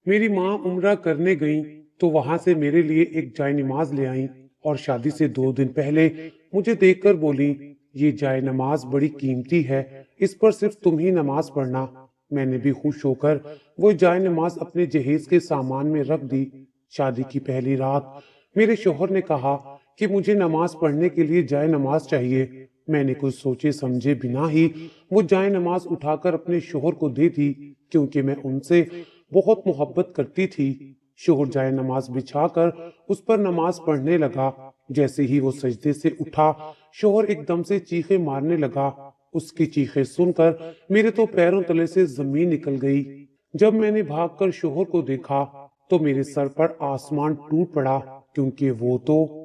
मेरी माँ उम्रा करने गईं तो वहां से मेरे लिए एक जाय नमाज ले आईं और शादी से 2 दिन पहले मुझे देखकर बोली, ये जाय नमाज बड़ी कीमती है, इस पर सिर्फ तुम ही नमाज पढ़ना। मैंने भी खुश होकर वो जाय नमाज अपने जहेज के सामान में रख दी। शादी की पहली रात मेरे शोहर ने कहा कि मुझे नमाज पढ़ने के लिए जाय नमाज चाहिए। मैंने कुछ सोचे समझे बिना ही वो जाय नमाज उठाकर अपने शोहर को दे दी, क्योंकि मैं उनसे बहुत मोहब्बत करती थी। शोहर जाए नमाज बिछाकर उस पर नमाज पढ़ने लगा। जैसे ही वो सजदे से उठा, शोहर एकदम से चीखें मारने लगा। उसकी चीखें सुनकर मेरे तो पैरों तले से जमीन निकल गई। जब मैंने भागकर शोहर को देखा तो मेरे सर पर आसमान टूट पड़ा, क्योंकि वो तो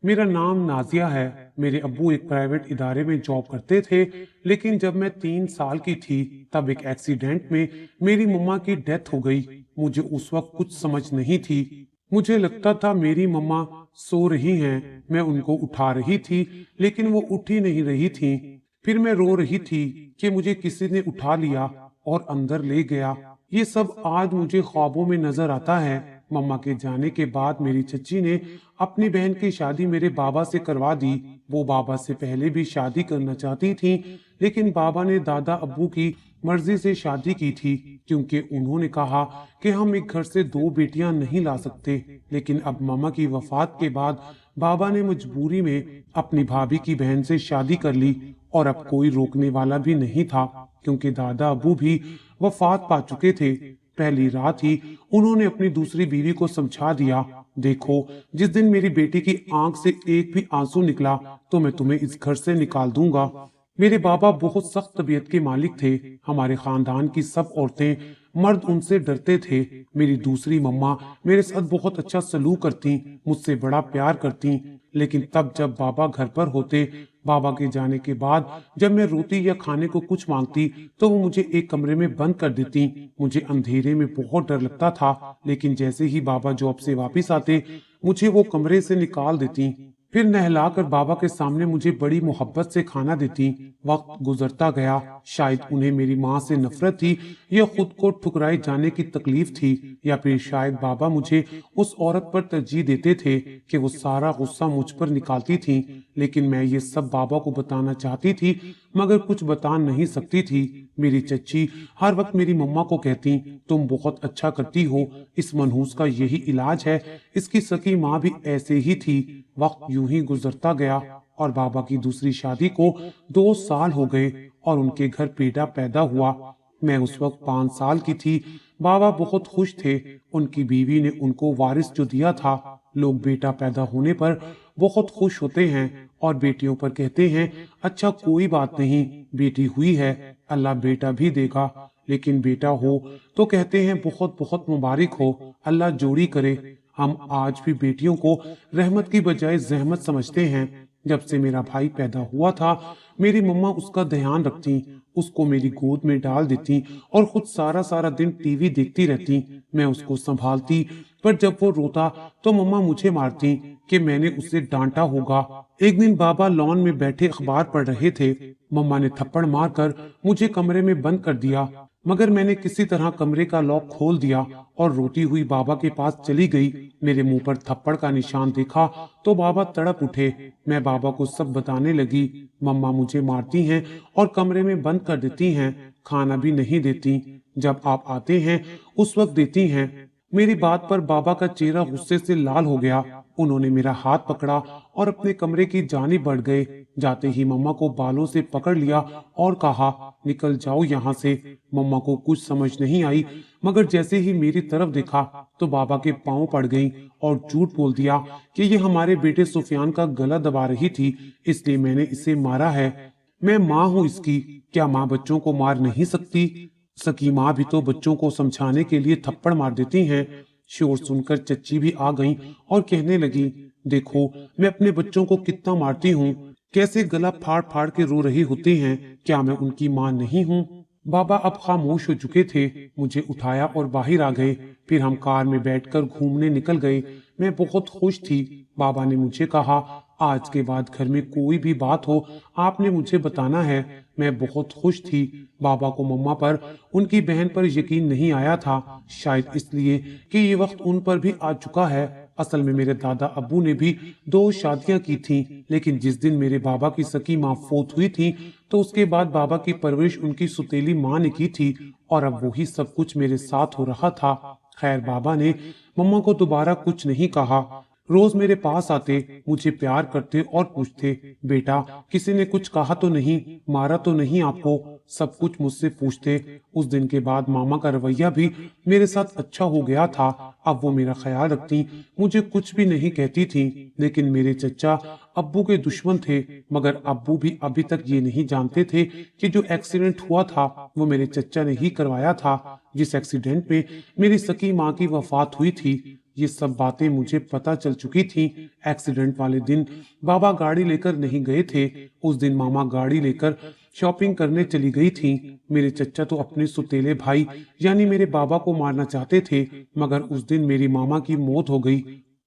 मेरा नाम नाजिया है। मेरे अब्बू एक प्राइवेट इदारे में जॉब करते थे, लेकिन जब मैं 3 साल की थी तब एक एक्सीडेंट में मेरी मम्मा की डेथ हो गई। मुझे उस वक्त कुछ समझ नहीं थी। मुझे लगता था मेरी मम्मा सो रही हैं। मैं उनको उठा रही थी, लेकिन वो उठ ही नहीं रही थी। फिर मैं रो रही थी कि मुझे किसी ने उठा लिया और अंदर ले गया। ये सब आज मुझे ख्वाबों में नजर आता है। मम्मा के जाने के बाद मेरी चच्ची ने अपनी बहन की शादी मेरे बाबा से करवा दी। वो बाबा से पहले भी शादी करना चाहती थी, लेकिन बाबा ने दादा अब्बू की मर्जी से शादी की थी, क्योंकि उन्होंने कहा कि हम एक घर से 2 बेटियां नहीं ला सकते। लेकिन अब मम्मा की वफात के बाद बाबा ने मजबूरी में अपनी भाभी की बहन से शादी कर ली, और अब कोई रोकने वाला भी नहीं था, क्योंकि दादा अब्बू भी वफात पा चुके थे। पहली रात ही उन्होंने अपनी दूसरी बीवी को समझा दिया, देखो, जिस दिन मेरी बेटी की आंख से एक भी आंसू निकला तो मैं तुम्हें इस घर से निकाल दूंगा। मेरे बाबा बहुत सख्त तबीयत के मालिक थे। हमारे खानदान की सब औरतें, मर्द उनसे डरते थे। मेरी दूसरी मम्मा मेरे साथ बहुत अच्छा सलूक करती, मुझसे बड़ा प्यार करती। लेकिन तब जब बाबा घर पर होते, बाबा के जाने के बाद जब मैं रोती या खाने को कुछ मांगती तो वो मुझे एक कमरे में बंद कर देती। मुझे अंधेरे में बहुत डर लगता था, लेकिन जैसे ही बाबा जॉब से वापस आते मुझे वो कमरे से निकाल देती। फिर नहलाकर बाबा के सामने मुझे बड़ी मोहब्बत से खाना देती। वक्त गुजरता गया। शायद उन्हें मेरी माँ से नफरत थी, या खुद को ठुकराए जाने की तकलीफ थी, या फिर शायद बाबा मुझे उस औरत पर तरजीह देते थे कि वो सारा गुस्सा मुझ पर निकालती थी। लेकिन मैं ये सब बाबा को बताना चाहती थी, मगर कुछ बता नहीं सकती थी। मेरी चच्ची हर वक्त मेरी मम्मा को कहती, तुम बहुत अच्छा करती हो, इस मनहूस का यही इलाज है। इसकी सकी माँ भी ऐसे ही थी। वक्त यूं ही गुजरता गया और बाबा की दूसरी शादी को 2 साल हो गए और उनके घर बेटा पैदा हुआ। मैं उस वक्त 5 साल की थी। बाबा बहुत खुश थे। उनकी बीवी ने उनको वारिस जो दिया था। लोग बेटा पैदा होने पर बहुत खुश होते हैं और बेटियों पर कहते हैं, अच्छा कोई बात नहीं, बेटी हुई है, अल्लाह बेटा भी देगा। लेकिन बेटा हो तो कहते हैं बहुत बहुत मुबारक हो, अल्लाह जोड़ी करे। हम आज भी बेटियों को रहमत की बजाय जहमत समझते हैं। जब से मेरा भाई पैदा हुआ था, मेरी मम्मा उसका ध्यान रखती, उसको मेरी गोद में डाल देती और खुद सारा सारा दिन टीवी देखती रहती। मैं उसको संभालती, पर जब वो रोता तो मम्मा मुझे मारती कि मैंने उसे डांटा होगा। एक दिन बाबा लॉन में बैठे अखबार पढ़ रहे थे। मम्मा ने थप्पड़ मारकर मुझे कमरे में बंद कर दिया, मगर मैंने किसी तरह कमरे का लॉक खोल दिया और रोती हुई बाबा के पास चली गई। मेरे मुंह पर थप्पड़ का निशान देखा तो बाबा तड़प उठे। मैं बाबा को सब बताने लगी। मम्मा मुझे मारती हैं और कमरे में बंद कर देती हैं, खाना भी नहीं देती, जब आप आते हैं उस वक्त देती हैं। मेरी बात पर बाबा का चेहरा गुस्से से लाल हो गया। उन्होंने मेरा हाथ पकड़ा और अपने कमरे की जानिब बढ़ गए। जाते ही मम्मा को बालों से पकड़ लिया और कहा, निकल जाओ यहाँ से। मम्मा को कुछ समझ नहीं आई, मगर जैसे ही मेरी तरफ देखा तो बाबा के पांव पड़ गईं और झूठ बोल दिया कि ये हमारे बेटे सुफियान का गला दबा रही थी, इसलिए मैंने इसे मारा है। मैं माँ हूँ इसकी, क्या माँ बच्चों को मार नहीं सकती? सकी माँ भी तो बच्चों को समझाने के लिए थप्पड़ मार देती हैं। शोर सुनकर चच्ची भी आ गईं और कहने लगी, देखो मैं अपने बच्चों को कितना मारती हूँ, कैसे गला फाड़ फाड़ के रो रही होती हैं, क्या मैं उनकी माँ नहीं हूँ? बाबा अब खामोश हो चुके थे। मुझे उठाया और बाहर आ गए। फिर हम कार में बैठकर घूमने निकल गए। मैं बहुत खुश थी। बाबा ने मुझे कहा, आज के बाद घर में कोई भी बात हो आपने मुझे बताना है। मैं बहुत खुश थी। बाबा को मम्मा पर, उनकी बहन पर यकीन नहीं आया था, शायद इसलिए कि ये वक्त उन पर भी आ चुका है। असल में मेरे दादा अब्बू ने भी 2 शादियां की थीं, लेकिन जिस दिन मेरे बाबा की सकी माँ फौत हुई थी तो उसके बाद बाबा की परवरिश उनकी सुतीली माँ ने की थी और अब वही सब कुछ मेरे साथ हो रहा था। खैर, बाबा ने मम्मा को दोबारा कुछ नहीं कहा। रोज मेरे पास आते, मुझे प्यार करते और पूछते, बेटा किसी ने कुछ कहा तो नहीं, मारा तो नहीं आपको, सब कुछ मुझसे पूछते। उस दिन के बाद मामा का रवैया भी मेरे साथ अच्छा हो गया था। अब वो मेरा ख्याल रखती, मुझे कुछ भी नहीं कहती थी। लेकिन मेरे चचा अब्बू के दुश्मन थे, मगर अब्बू भी अभी तक ये नहीं जानते थे कि जो एक्सीडेंट हुआ था वो मेरे चचा ने ही करवाया था, जिस एक्सीडेंट में मेरी सकी माँ की वफात हुई थी। ये सब बातें मुझे पता चल चुकी थी। एक्सीडेंट वाले दिन बाबा गाड़ी लेकर नहीं गए थे। उस दिन मामा गाड़ी लेकर शॉपिंग करने चली गई थी। मेरे चचा तो अपने सुतेले भाई यानी मेरे बाबा को मारना चाहते थे, मगर उस दिन मेरी मामा की मौत हो गई।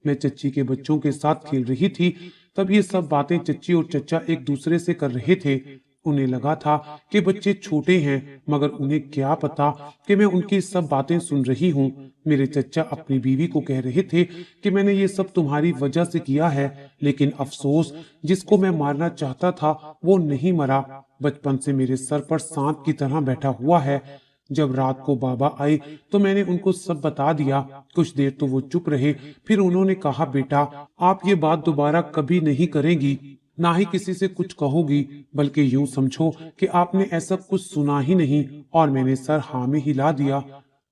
मैं चच्ची के बच्चों के साथ खेल रही थी, तब ये सब बातें चच्ची और चचा एक दूसरे से कर रहे थे। उन्हें लगा था कि बच्चे छोटे हैं, मगर उन्हें क्या पता कि मैं उनकी सब बातें सुन रही हूँ। मेरे चचा अपनी बीवी को कह रहे थे कि मैंने ये सब तुम्हारी वजह से किया है, लेकिन अफसोस, जिसको मैं मारना चाहता था वो नहीं मरा, बचपन से मेरे सर पर सांप की तरह बैठा हुआ है। जब रात को बाबा आए तो मैंने उनको सब बता दिया। कुछ देर तो वो चुप रहे, फिर उन्होंने कहा, बेटा आप ये बात दोबारा कभी नहीं करेंगी, ना ही किसी से कुछ कहोगी, बल्कि यूं समझो कि आपने ऐसा कुछ सुना ही नहीं। और मैंने सर हाँ में हिला दिया।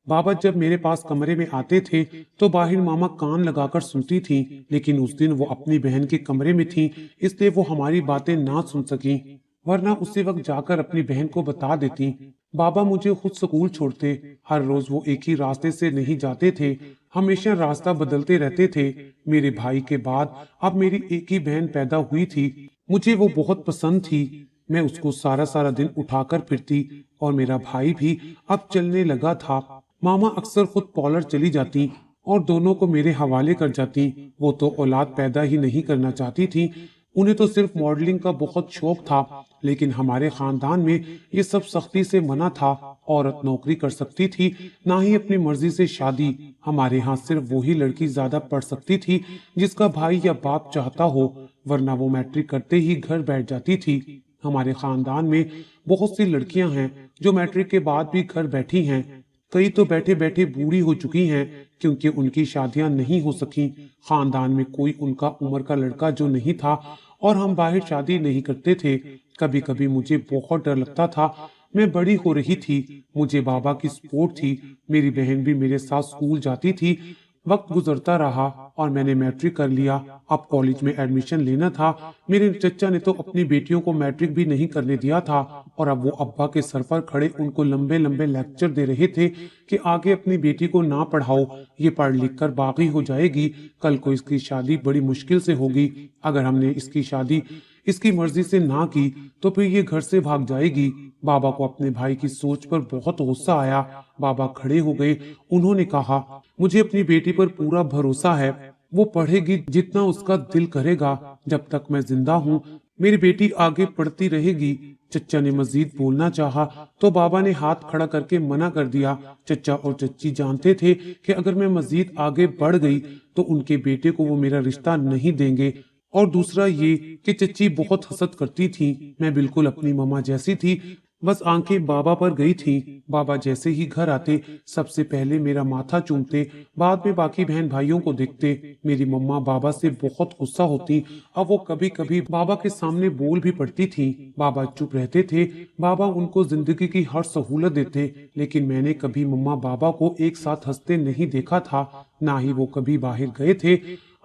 बाबा जब मेरे पास कमरे में आते थे तो बाहिर मामा कान लगाकर सुनती थी, लेकिन उस दिन वो अपनी बहन के कमरे में थी, इसलिए वो हमारी बातें ना सुन सकी, वरना उसी वक्त जाकर अपनी बहन को बता देती। बाबा मुझे खुद स्कूल छोड़ते। हर रोज वो एक ही रास्ते से नहीं जाते थे, हमेशा रास्ता बदलते रहते थे। मेरे भाई के बाद अब मेरी एक ही बहन पैदा हुई थी। मुझे वो बहुत पसंद थी। मैं उसको सारा सारा दिन उठाकर फिरती और मेरा भाई भी अब चलने लगा था। मामा अक्सर खुद पॉलर चली जाती और दोनों को मेरे हवाले कर जाती। वो तो औलाद पैदा ही नहीं करना चाहती थी, उन्हें तो सिर्फ मॉडलिंग का बहुत शौक था। लेकिन हमारे खानदान में ये सब सख्ती से मना था। औरत नौकरी कर सकती थी, ना ही अपनी मर्जी से शादी। हमारे यहाँ सिर्फ वही लड़की ज्यादा पढ़ सकती थी जिसका भाई या बाप चाहता हो, वरना वो मैट्रिक करते ही घर बैठ जाती थी। हमारे खानदान में बहुत सी लड़कियां हैं जो मैट्रिक के बाद भी घर बैठी हैं। कई तो बैठे बैठे बूढ़ी हो चुकी हैं क्योंकि उनकी शादियां नहीं हो सकी। खानदान में कोई उनका उम्र का लड़का जो नहीं था और हम बाहर शादी नहीं करते थे। कभी कभी मुझे बहुत डर लगता था। मैं बड़ी हो रही थी, मुझे बाबा की सपोर्ट थी, मेरी बहन भी मेरे साथ स्कूल जाती थी। वक्त गुजरता रहा और मैंने मैट्रिक कर लिया। अब कॉलेज में एडमिशन लेना था। मेरे चचा ने तो अपनी बेटियों को मैट्रिक भी नहीं करने दिया था और अब वो अब्बा के सर पर खड़े उनको लंबे लंबे लेक्चर दे रहे थे कि आगे अपनी बेटी को ना पढ़ाओ, ये पढ़ लिख कर बागी हो जाएगी, कल को इसकी शादी बड़ी मुश्किल से होगी। अगर हमने इसकी शादी इसकी मर्जी से ना की तो फिर ये घर से भाग जाएगी। बाबा को अपने भाई की सोच पर बहुत गुस्सा आया। बाबा खड़े हो गए। उन्होंने कहा, मुझे अपनी बेटी पर पूरा भरोसा है, वो पढ़ेगी जितना उसका दिल करेगा। जब तक मैं जिंदा हूँ मेरी बेटी आगे पढ़ती रहेगी। चचा ने मजीद बोलना चाहा तो बाबा ने हाथ खड़ा करके मना कर दिया। चचा और चच्ची जानते थे कि अगर मैं मजीद आगे बढ़ गई तो उनके बेटे को वो मेरा रिश्ता नहीं देंगे। और दूसरा ये कि चच्ची बहुत हसद करती थी। मैं बिल्कुल अपनी मम्मा जैसी थी, बस आंखें बाबा पर गई थी। बाबा जैसे ही घर आते सबसे पहले मेरा माथा चूमते, बाद में बाकी बहन भाइयों को देखते। मेरी मम्मा बाबा से बहुत गुस्सा होती। अब वो कभी कभी बाबा के सामने बोल भी पड़ती थी। बाबा चुप रहते थे। बाबा उनको जिंदगी की हर सहूलत देते, लेकिन मैंने कभी मम्मा बाबा को एक साथ हंसते नहीं देखा था, ना ही वो कभी बाहर गए थे।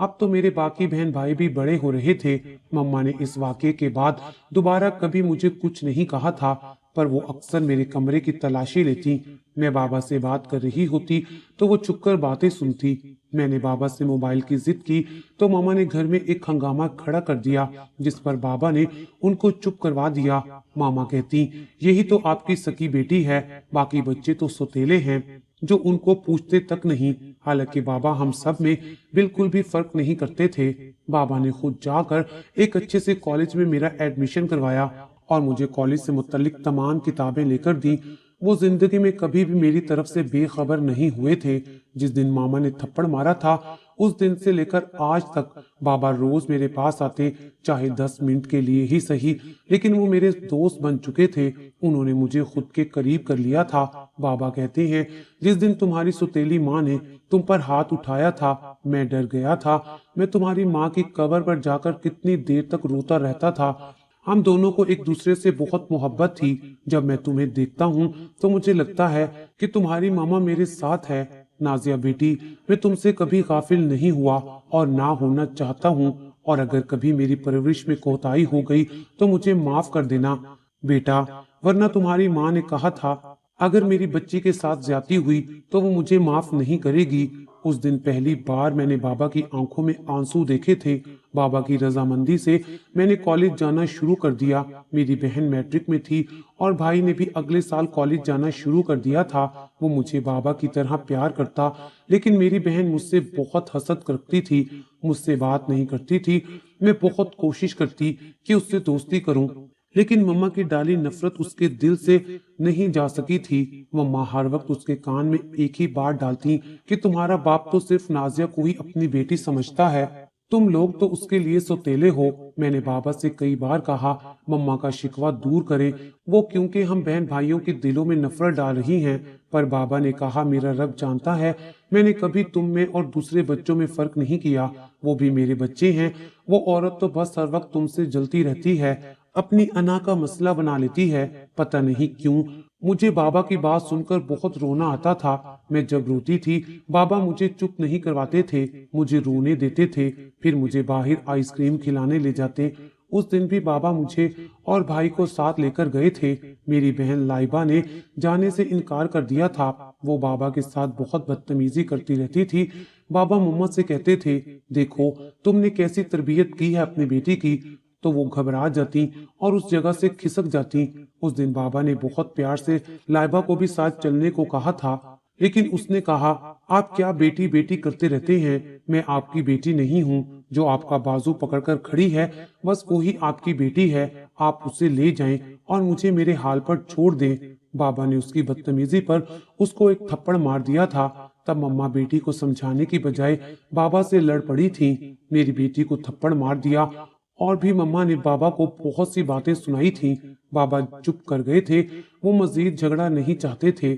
अब तो मेरे बाकी बहन भाई भी बड़े हो रहे थे। मम्मा ने इस वाक़ये के बाद दोबारा कभी मुझे कुछ नहीं कहा था, पर वो अक्सर मेरे कमरे की तलाशी लेती। मैं बाबा से बात कर रही होती तो वो छुपकर बातें सुनती। मैंने बाबा से मोबाइल की जिद की तो मामा ने घर में एक हंगामा खड़ा कर दिया, जिस पर बाबा ने उनको चुप करवा दिया। मामा कहती, यही तो आपकी सकी बेटी है, बाकी बच्चे तो सौतेले हैं जो उनको पूछते तक नहीं। हालांकि बाबा हम सब में बिल्कुल भी फर्क नहीं करते थे। बाबा ने खुद जाकर एक अच्छे से कॉलेज में मेरा एडमिशन करवाया और मुझे कॉलेज से मुत्तलिक तमाम किताबें लेकर दी। वो जिंदगी में कभी भी मेरी तरफ से बेखबर नहीं हुए थे। जिस दिन मामा ने थप्पड़ मारा था उस दिन से लेकर आज तक बाबा रोज मेरे पास आते, चाहे 10 मिनट के लिए ही सही, लेकिन वो मेरे दोस्त बन चुके थे। उन्होंने मुझे खुद के करीब कर लिया था। बाबा कहते हैं, जिस दिन तुम्हारी सौतेली माँ ने तुम पर हाथ उठाया था मैं डर गया था। मैं तुम्हारी माँ की कब्र पर जाकर कितनी देर तक रोता रहता था। हम दोनों को एक दूसरे से बहुत मोहब्बत थी। जब मैं तुम्हें देखता हूँ तो मुझे लगता है कि तुम्हारी मामा मेरे साथ है। नाजिया बेटी, मैं तुमसे कभी गाफिल नहीं हुआ और ना होना चाहता हूँ, और अगर कभी मेरी परवरिश में कोताही हो गई तो मुझे माफ कर देना बेटा, वरना तुम्हारी माँ ने कहा था अगर मेरी बच्ची के साथ ज्यादती हुई तो वो मुझे माफ नहीं करेगी। उस दिन पहली बार मैंने बाबा की आंखों में आंसू देखे थे। बाबा की रजामंदी से मैंने कॉलेज जाना शुरू कर दिया। मेरी बहन मैट्रिक में थी और भाई ने भी अगले साल कॉलेज जाना शुरू कर दिया था। वो मुझे बाबा की तरह प्यार करता, लेकिन मेरी बहन मुझसे बहुत हसद करती थी, मुझसे बात नहीं करती थी। मैं बहुत कोशिश करती कि उससे दोस्ती करूं, लेकिन मम्मा की डाली नफरत उसके दिल से नहीं जा सकी थी। मम्मा हर वक्त उसके कान में एक ही बात डालती कि तुम्हारा बाप तो सिर्फ नाजिया को ही अपनी बेटी समझता है, तुम लोग तो उसके लिए सौतेले हो। मैंने बाबा से कई बार कहा मम्मा का शिकवा दूर करें, वो क्योंकि हम बहन भाइयों के दिलों में नफरत डाल रही हैं। पर बाबा ने कहा मेरा रब जानता है, मैंने कभी तुम में और दूसरे बच्चों में फर्क नहीं किया, वो भी मेरे बच्चे हैं। वो औरत तो बस हर वक्त तुमसे जलती रहती है, अपनी अना का मसला बना लेती है। पता नहीं क्यों मुझे बाबा की बात सुनकर बहुत रोना आता था। मैं जब रोती थी बाबा मुझे चुप नहीं करवाते थे, मुझे रोने देते थे, फिर मुझे बाहर आइसक्रीम खिलाने ले जाते। उस दिन भी बाबा मुझे और भाई को साथ लेकर गए थे। मेरी बहन लाइबा ने जाने से इनकार कर दिया था। वो बाबा के साथ बहुत बदतमीजी करती रहती थी। बाबा मोहम्मद से कहते थे, देखो तुमने कैसी तरबियत की है अपनी बेटी की, तो वो घबरा जाती और उस जगह से खिसक जाती। उस दिन बाबा ने बहुत प्यार से लाइबा को भी साथ चलने को कहा था, लेकिन उसने कहा आप क्या बेटी बेटी करते रहते हैं, मैं आपकी बेटी नहीं हूँ। जो आपका बाजू पकड़कर खड़ी है बस वो ही आपकी बेटी है। आप उसे ले जाएं और मुझे मेरे हाल पर छोड़ दें। बाबा ने उसकी बदतमीजी पर उसको एक थप्पड़ मार दिया था। तब मम्मा बेटी को समझाने की बजाय बाबा से लड़ पड़ी थी। मेरी बेटी को थप्पड़ मार दिया और भी मम्मा ने बाबा को बहुत सी बातें सुनाई थी। बाबा चुप कर गए थे, वो मजीद झगड़ा नहीं चाहते थे।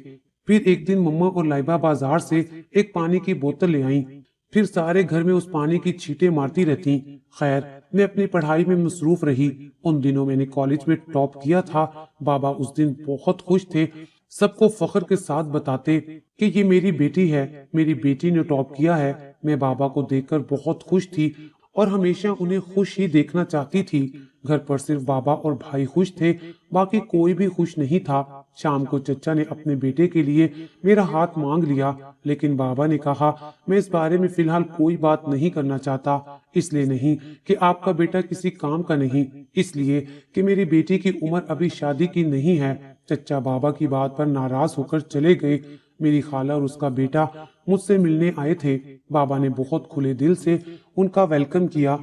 फिर एक दिन मम्मा और लाइबा बाजार से एक पानी की बोतल ले आईं। फिर सारे घर में उस पानी की छींटे मारती रहती। खैर मैं अपनी पढ़ाई में मसरूफ रही। उन दिनों मैंने कॉलेज में टॉप किया था। बाबा उस दिन बहुत खुश थे, सबको फख्र के साथ बताते कि ये मेरी बेटी है, मेरी बेटी ने टॉप किया है। मैं बाबा को देखकर बहुत खुश थी और हमेशा उन्हें खुश ही देखना चाहती थी। घर पर सिर्फ बाबा और भाई खुश थे, बाकी कोई भी खुश नहीं था। शाम को चचा ने अपने बेटे के लिए मेरा हाथ मांग लिया, लेकिन बाबा ने कहा मैं इस बारे में फिलहाल कोई बात नहीं करना चाहता। इसलिए नहीं कि आपका बेटा किसी काम का नहीं, इसलिए कि मेरी बेटी की उम्र अभी शादी की नहीं है। चचा बाबा की बात पर नाराज होकर चले गए। मेरी खाला और उसका बेटा मुझसे मिलने आए थे। बाबा ने बहुत खुले दिल से उनका वेलकम किया,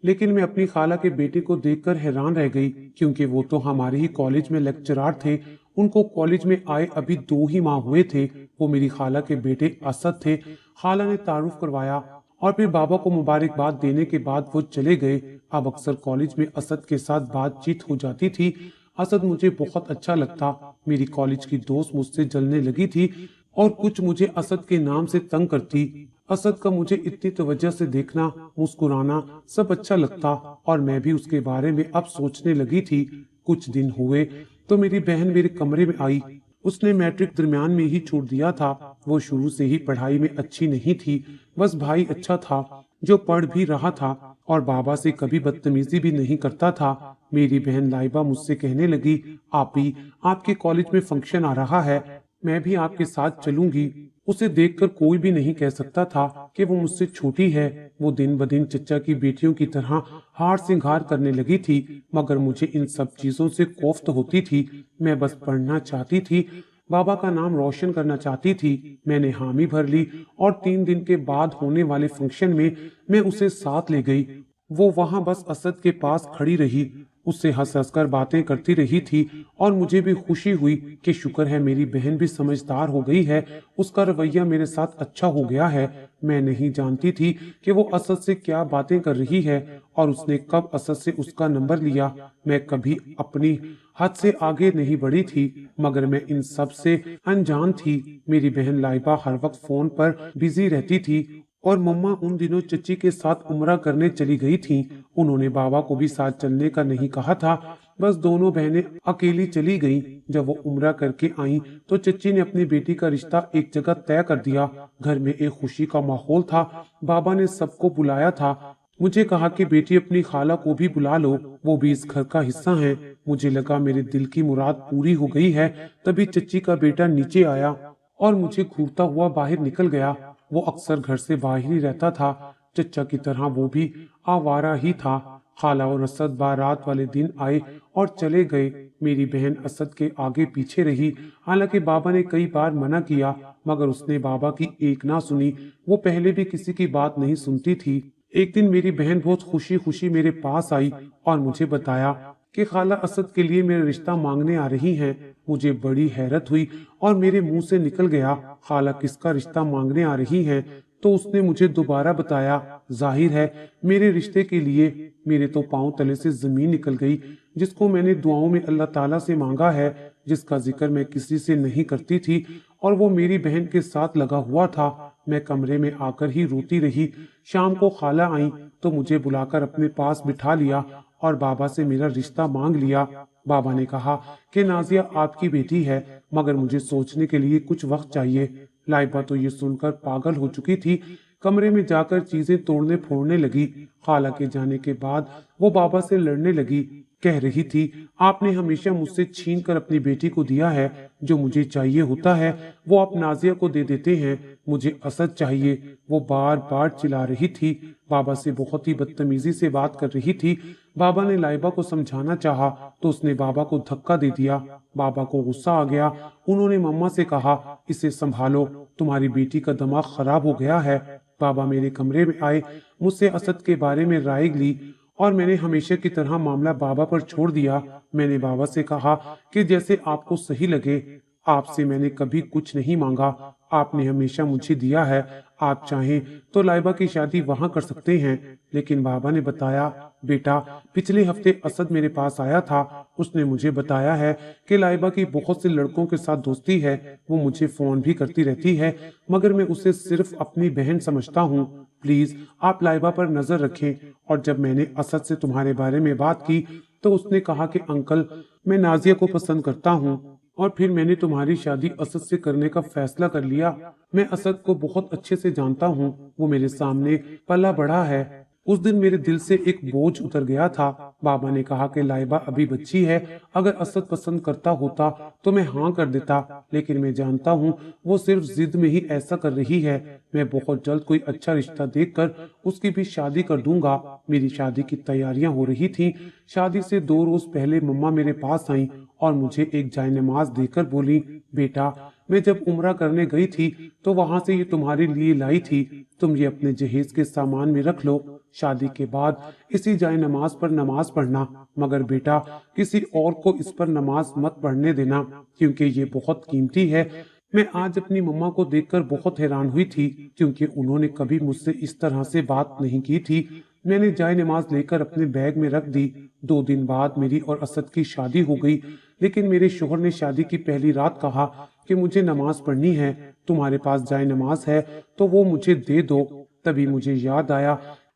लेकिन मैं अपनी खाला के बेटे को देखकर हैरान रह गई, क्योंकि वो तो हमारे ही कॉलेज में लेक्चरार थे। उनको कॉलेज में आए अभी 2 ही माह हुए थे। वो मेरी खाला के बेटे असद थे। खाला ने तारुफ करवाया और फिर बाबा को मुबारकबाद देने के बाद वो चले गए। अब अक्सर कॉलेज में असद के साथ बातचीत हो जाती थी। असद मुझे बहुत अच्छा लगता। मेरी कॉलेज की दोस्त मुझसे जलने लगी थी और कुछ मुझे असद के नाम से तंग करती। असद का मुझे इतनी तवज्जो से देखना, मुस्कुराना सब अच्छा लगता और मैं भी उसके बारे में अब सोचने लगी थी। कुछ दिन हुए तो मेरी बहन मेरे कमरे में आई। उसने मैट्रिक दरमियान में ही छोड़ दिया था। वो शुरू से ही पढ़ाई में अच्छी नहीं थी, बस भाई अच्छा था जो पढ़ भी रहा था और बाबा से कभी बदतमीजी भी नहीं करता था। मेरी बहन लाइबा मुझसे कहने लगी, आपी आपके कॉलेज में फंक्शन आ रहा है, मैं भी आपके साथ चलूंगी। उसे देखकर कोई भी नहीं कह सकता था कि वो मुझसे छोटी है। वो दिन ब दिन चचा की बेटियों की तरह हार श्रृंगार करने लगी थी, मगर मुझे इन सब चीजों से कोफ्त होती थी। मैं बस पढ़ना चाहती थी, बाबा का नाम रोशन करना चाहती थी। मैंने हामी भर ली और 3 दिन के बाद होने वाले फंक्शन में मैं उसे साथ ले गई। वो वहां बस असद के पास खड़ी रही, उससे हंस हंस कर बातें करती रही थी और मुझे भी खुशी हुई कि शुक्र है मेरी बहन भी समझदार हो गई है, उसका रवैया मेरे साथ अच्छा हो गया है। मैं नहीं जानती थी कि वो असद से क्या बातें कर रही है और उसने कब असद से उसका नंबर लिया। मैं कभी अपनी हद से आगे नहीं बढ़ी थी, मगर मैं इन सब से अनजान थी। मेरी बहन लाइबा हर वक्त फोन पर बिजी रहती थी और मम्मा उन दिनों चची के साथ उम्रा करने चली गई थीं। उन्होंने बाबा को भी साथ चलने का नहीं कहा था, बस दोनों बहनें अकेली चली गईं। जब वो उम्रा करके आईं तो चची ने अपनी बेटी का रिश्ता एक जगह तय कर दिया। घर में एक खुशी का माहौल था। बाबा ने सबको बुलाया था। मुझे कहा कि बेटी अपनी खाला को भी बुला लो, वो भी इस घर का हिस्सा हैं। मुझे लगा मेरे दिल की मुराद पूरी हो गई है। तभी चची का बेटा नीचे आया और मुझे घूरता हुआ बाहर निकल गया। वो अक्सर घर से बाहर ही रहता था। चचा की तरह वो भी आवारा ही था। खाला और असद बारात वाले दिन आए और चले गए। मेरी बहन असद के आगे पीछे रही। हालांकि बाबा ने कई बार मना किया, मगर उसने बाबा की एक ना सुनी। वो पहले भी किसी की बात नहीं सुनती थी। एक दिन मेरी बहन बहुत खुशी खुशी मेरे पास आई और मुझे बताया कि खाला असद के लिए मेरा रिश्ता मांगने आ रही हैं। मुझे बड़ी हैरत हुई और मेरे मुंह से निकल गया, खाला किसका रिश्ता मांगने आ रही हैं? तो उसने मुझे दोबारा बताया, जाहिर है मेरे रिश्ते के लिए। मेरे तो पांव तले से जमीन निकल गई। जिसको मैंने दुआओं में अल्लाह ताला से मांगा है, जिसका जिक्र मैं किसी से नहीं करती थी, और वो मेरी बहन के साथ लगा हुआ था। मैं कमरे में आकर ही रोती रही। शाम को खाला आई तो मुझे बुलाकर अपने पास बिठा लिया और बाबा से मेरा रिश्ता मांग लिया। बाबा ने कहा कि नाजिया आपकी बेटी है, मगर मुझे सोचने के लिए कुछ वक्त चाहिए। लाइबा तो ये सुनकर पागल हो चुकी थी। कमरे में जाकर चीजें तोड़ने फोड़ने लगी। खाला के जाने के बाद वो बाबा से लड़ने लगी। कह रही थी, आपने हमेशा मुझसे छीन कर अपनी बेटी को दिया है। जो मुझे चाहिए होता है वो आप नाजिया को दे देते हैं। मुझे असद चाहिए। वो बार बार चिल्ला रही थी। बाबा से बहुत ही बदतमीजी से बात कर रही थी। बाबा ने लाइबा को समझाना चाहा तो उसने बाबा को धक्का दे दिया। बाबा को गुस्सा आ गया। उन्होंने मम्मा से कहा, इसे संभालो, तुम्हारी बेटी का दिमाग खराब हो गया है। बाबा मेरे कमरे में आए, मुझसे असद के बारे में राय ली और मैंने हमेशा की तरह मामला बाबा पर छोड़ दिया। मैंने बाबा से कहा कि जैसे आपको सही लगे। आपसे मैंने कभी कुछ नहीं मांगा, आपने हमेशा मुझे दिया है। आप चाहें तो लाइबा की शादी वहां कर सकते हैं। लेकिन बाबा ने बताया, बेटा पिछले हफ्ते असद मेरे पास आया था। उसने मुझे बताया है कि लाइबा की बहुत से लड़कों के साथ दोस्ती है। वो मुझे फोन भी करती रहती है, मगर मैं उसे सिर्फ अपनी बहन समझता हूँ। प्लीज आप लाइबा पर नजर रखें। और जब मैंने असद से तुम्हारे बारे में बात की तो उसने कहा कि अंकल, मैं नाजिया को पसंद करता हूँ और फिर मैंने तुम्हारी शादी असद से करने का फैसला कर लिया। मैं असद को बहुत अच्छे से जानता हूँ। वो मेरे सामने पला बड़ा है। उस दिन मेरे दिल से एक बोझ उतर गया था। बाबा ने कहा कि लाइबा अभी बच्ची है, अगर असद पसंद करता होता तो मैं हाँ कर देता, लेकिन मैं जानता हूँ वो सिर्फ जिद में ही ऐसा कर रही है। मैं बहुत जल्द कोई अच्छा रिश्ता देखकर उसकी भी शादी कर दूंगा। मेरी शादी की तैयारियां हो रही थी। शादी से 2 रोज पहले मम्मा मेरे पास आई और मुझे एक जायनमाज देकर बोली, बेटा मैं जब उम्रा करने गई थी तो वहां से ये तुम्हारे लिए लाई थी। तुम ये अपने जहेज के सामान में रख लो। शादी के बाद इसी जायनमाज पर नमाज पढ़ना, मगर बेटा किसी और को इस पर नमाज मत पढ़ने देना, क्योंकि ये बहुत कीमती है। मैं आज अपनी मम्मा को देखकर बहुत हैरान हुई थी, क्योंकि उन्होंने कभी मुझसे इस तरह से बात नहीं की थी। मैंने जाय नमाज लेकर अपने बैग में रख दी। 2 दिन बाद मेरी और असद की शादी हो गई, लेकिन मेरे शोहर ने शादी की पहली रात कहा कि मुझे नमाज पढ़नी है। तुम्हारे पास जाय नमाज है तो वो मुझे दे दो। तभी मुझे याद आया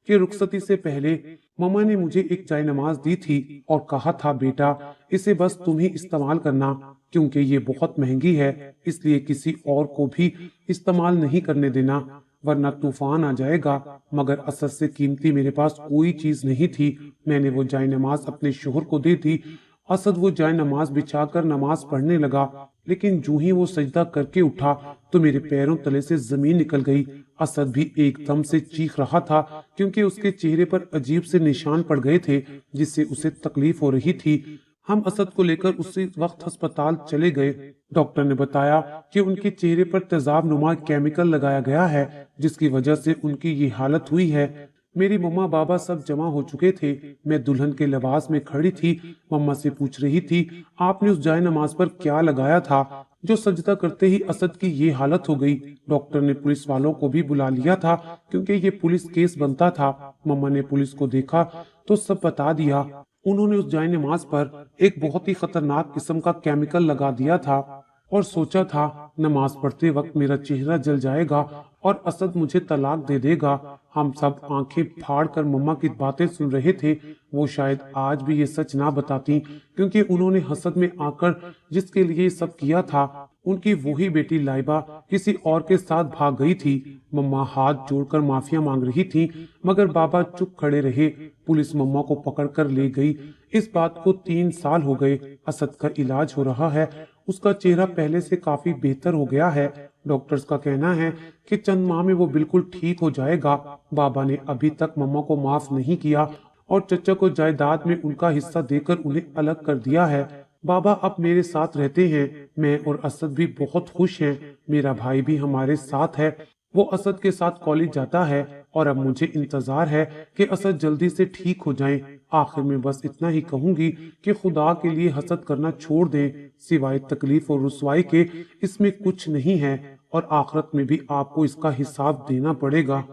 कि रुखसती से पहले मम्मा ने मुझे एक जाय नमाज दी थी और कहा था, बेटा इसे बस तुम ही इस्तेमाल करना, क्योंकि ये बहुत महंगी है, इसलिए किसी और को भी इस्तेमाल नहीं करने देना, वरना तूफान आ जाएगा। मगर असद से कीमती मेरे पास कोई चीज नहीं थी। मैंने वो जाय नमाज अपने शोहर को दे दी। असद वो जाय नमाज बिछाकर नमाज पढ़ने लगा। लेकिन जूं ही वो सजदा करके उठा तो मेरे पैरों तले से जमीन निकल गई। असद भी एकदम से चीख रहा था क्योंकि उसके चेहरे पर अजीब से निशान पड़ गए थे जिससे उसे तकलीफ हो रही थी। हम असद को लेकर उसी वक्त अस्पताल चले गए। डॉक्टर ने बताया कि उनके चेहरे पर तेजाब नुमा केमिकल लगाया गया है जिसकी वजह से उनकी ये हालत हुई है। मेरी मम्मा बाबा सब जमा हो चुके थे। मैं दुल्हन के लिबास में खड़ी थी। मम्मा से पूछ रही थी, आपने उस जाय नमाज पर क्या लगाया था जो सजदा करते ही असद की ये हालत हो गई। डॉक्टर ने पुलिस वालों को भी बुला लिया था क्योंकि ये पुलिस केस बनता था। मम्मा ने पुलिस को देखा तो सब बता दिया। उन्होंने उस जाय नमाज पर एक बहुत ही खतरनाक किस्म का केमिकल लगा दिया था और सोचा था नमाज पढ़ते वक्त मेरा चेहरा जल जाएगा और असद मुझे तलाक दे देगा। हम सब आंखें फाड़ कर मम्मा की बातें सुन रहे थे। वो शायद आज भी ये सच ना बताती क्योंकि उन्होंने हसद में आकर जिसके लिए सब किया था उनकी वही बेटी लाइबा किसी और के साथ भाग गई थी। मम्मा हाथ जोड़कर माफिया मांग रही थी मगर बाबा चुप खड़े रहे। पुलिस मम्मा को पकड़कर ले गई। इस बात को 3 साल हो गए। असद का इलाज हो रहा है। उसका चेहरा पहले से काफी बेहतर हो गया है। डॉक्टर्स का कहना है कि चंद माह में वो बिल्कुल ठीक हो जाएगा। बाबा ने अभी तक मम्मा को माफ नहीं किया और चचा को जायदाद में उनका हिस्सा देकर उन्हें अलग कर दिया है। बाबा अब मेरे साथ रहते हैं। मैं और असद भी बहुत खुश हैं। मेरा भाई भी हमारे साथ है। वो असद के साथ कॉलेज जाता है और अब मुझे इंतजार है कि असद जल्दी से ठीक हो जाएं। आखिर में बस इतना ही कहूंगी कि खुदा के लिए हसद करना छोड़ दें। सिवाय तकलीफ और रुसवाई के इसमें कुछ नहीं है और आखिरत में भी आपको इसका हिसाब देना पड़ेगा।